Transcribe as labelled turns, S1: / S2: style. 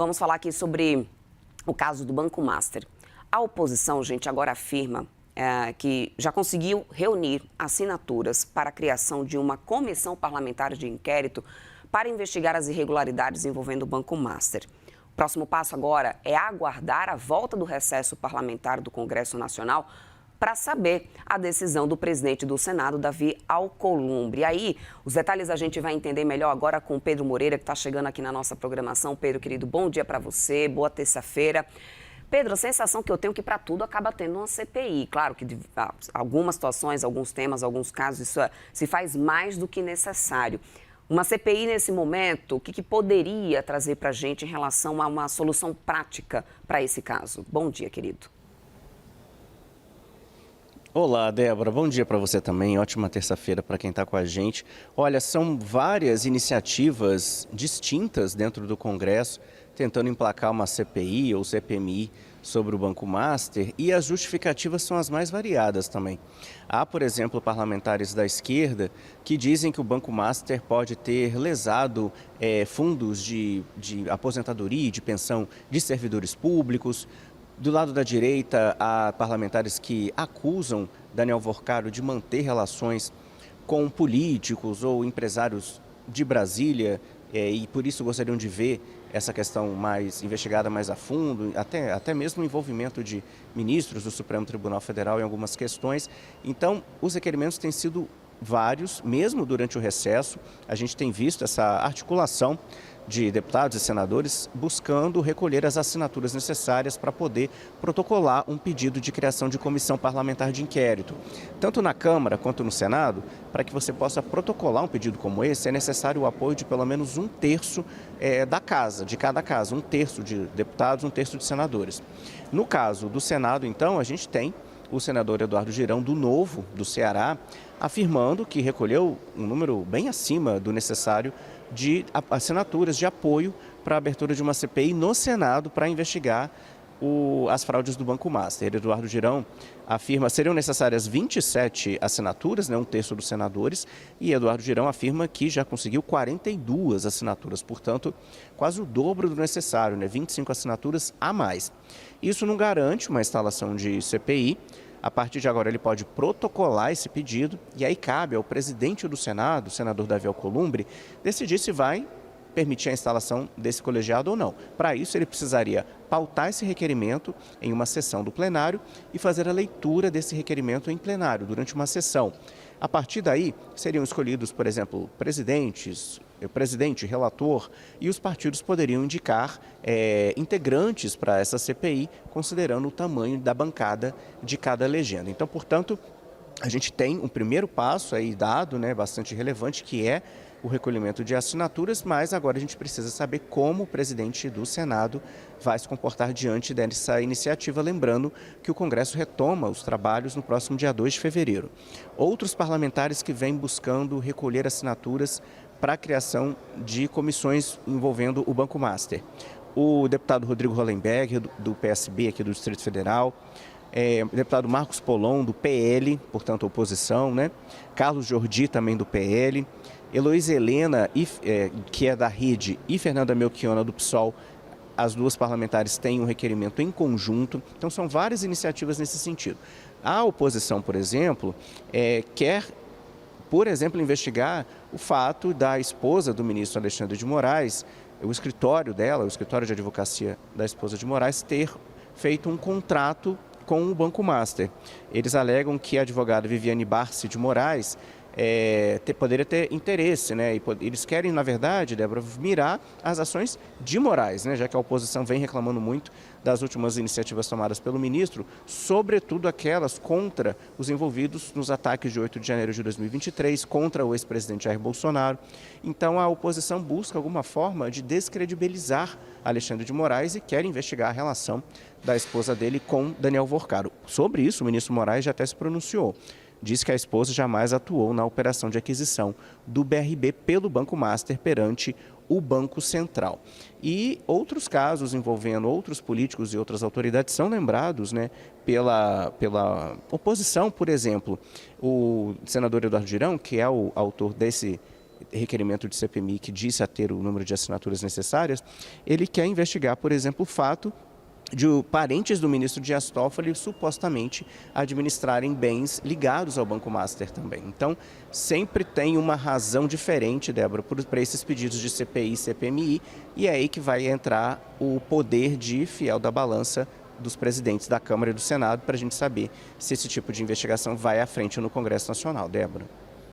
S1: Vamos falar aqui sobre o caso do Banco Master. A oposição, gente, agora afirma que já conseguiu reunir assinaturas para a criação de uma comissão parlamentar de inquérito para investigar as irregularidades envolvendo o Banco Master. O próximo passo agora é aguardar a volta do recesso parlamentar do Congresso Nacional para saber a decisão do presidente do Senado, Davi Alcolumbre. E aí, os detalhes a gente vai entender melhor agora com o Pedro Moreira, que está chegando aqui na nossa programação. Pedro, querido, bom dia para você, boa terça-feira. Pedro, a sensação que eu tenho é que para tudo acaba tendo uma CPI. Claro que algumas situações, alguns temas, alguns casos, isso se faz mais do que necessário. Uma CPI nesse momento, o que poderia trazer para a gente em relação a uma solução prática para esse caso? Bom dia, querido.
S2: Olá, Débora. Bom dia para você também. Ótima terça-feira para quem está com a gente. Olha, são várias iniciativas distintas dentro do Congresso tentando emplacar uma CPI ou CPMI sobre o Banco Master e as justificativas são as mais variadas também. Há, por exemplo, parlamentares da esquerda que dizem que o Banco Master pode ter lesado fundos de aposentadoria e de pensão de servidores públicos. Do lado da direita, há parlamentares que acusam Daniel Worcaro de manter relações com políticos ou empresários de Brasília e por isso gostariam de ver essa questão mais investigada mais a fundo, até mesmo o envolvimento de ministros do Supremo Tribunal Federal em algumas questões. Então, os requerimentos têm sido vários, mesmo durante o recesso. A gente tem visto essa articulação de deputados e senadores buscando recolher as assinaturas necessárias para poder protocolar um pedido de criação de comissão parlamentar de inquérito. Tanto na Câmara quanto no Senado, para que você possa protocolar um pedido como esse, é necessário o apoio de pelo menos um terço da casa, de cada casa, um terço de deputados, um terço de senadores. No caso do Senado, então, a gente tem o senador Eduardo Girão, do Novo, do Ceará, afirmando que recolheu um número bem acima do necessário de assinaturas de apoio para a abertura de uma CPI no Senado para investigar as fraudes do Banco Master. Eduardo Girão afirma que seriam necessárias 27 assinaturas, um terço dos senadores, e Eduardo Girão afirma que já conseguiu 42 assinaturas, portanto, quase o dobro do necessário, 25 assinaturas a mais. Isso não garante uma instalação de CPI. A partir de agora ele pode protocolar esse pedido e aí cabe ao presidente do Senado, o senador Davi Alcolumbre, decidir se vai permitir a instalação desse colegiado ou não. Para isso ele precisaria pautar esse requerimento em uma sessão do plenário e fazer a leitura desse requerimento em plenário durante uma sessão. A partir daí seriam escolhidos, por exemplo, o presidente, relator, e os partidos poderiam indicar integrantes para essa CPI, considerando o tamanho da bancada de cada legenda. Então, portanto, a gente tem um primeiro passo aí dado, bastante relevante, que é o recolhimento de assinaturas, mas agora a gente precisa saber como o presidente do Senado vai se comportar diante dessa iniciativa, lembrando que o Congresso retoma os trabalhos no próximo dia 2 de fevereiro. Outros parlamentares que vêm buscando recolher assinaturas para a criação de comissões envolvendo o Banco Master. O deputado Rodrigo Hollenberg, do PSB aqui do Distrito Federal, o deputado Marcos Polon, do PL, portanto oposição, Carlos Jordi, também do PL, Heloísa Helena, que é da Rede, e Fernanda Melchiona, do PSOL, as duas parlamentares têm um requerimento em conjunto. Então são várias iniciativas nesse sentido. A oposição, por exemplo, quer, por exemplo, investigar o fato da esposa do ministro Alexandre de Moraes, o escritório dela, o escritório de advocacia da esposa de Moraes, ter feito um contrato com o Banco Master. Eles alegam que a advogada Viviane Barsi de Moraes poderia ter interesse, e eles querem, na verdade, Débora, mirar as ações de Moraes, já que a oposição vem reclamando muito das últimas iniciativas tomadas pelo ministro, sobretudo aquelas contra os envolvidos nos ataques de 8 de janeiro de 2023, contra o ex-presidente Jair Bolsonaro. Então, a oposição busca alguma forma de descredibilizar Alexandre de Moraes e quer investigar a relação da esposa dele com Daniel Worcaro. Sobre isso, o ministro Moraes já até se pronunciou. Diz que a esposa jamais atuou na operação de aquisição do BRB pelo Banco Master perante o Banco Central. E outros casos envolvendo outros políticos e outras autoridades são lembrados pela oposição, por exemplo. O senador Eduardo Girão, que é o autor desse requerimento de CPMI que disse a ter o número de assinaturas necessárias, ele quer investigar, por exemplo, o fato de parentes do ministro Dias Toffoli supostamente administrarem bens ligados ao Banco Master também. Então, sempre tem uma razão diferente, Débora, para esses pedidos de CPI e CPMI, e é aí que vai entrar o poder de fiel da balança dos presidentes da Câmara e do Senado para a gente saber se esse tipo de investigação vai à frente no Congresso Nacional. Débora.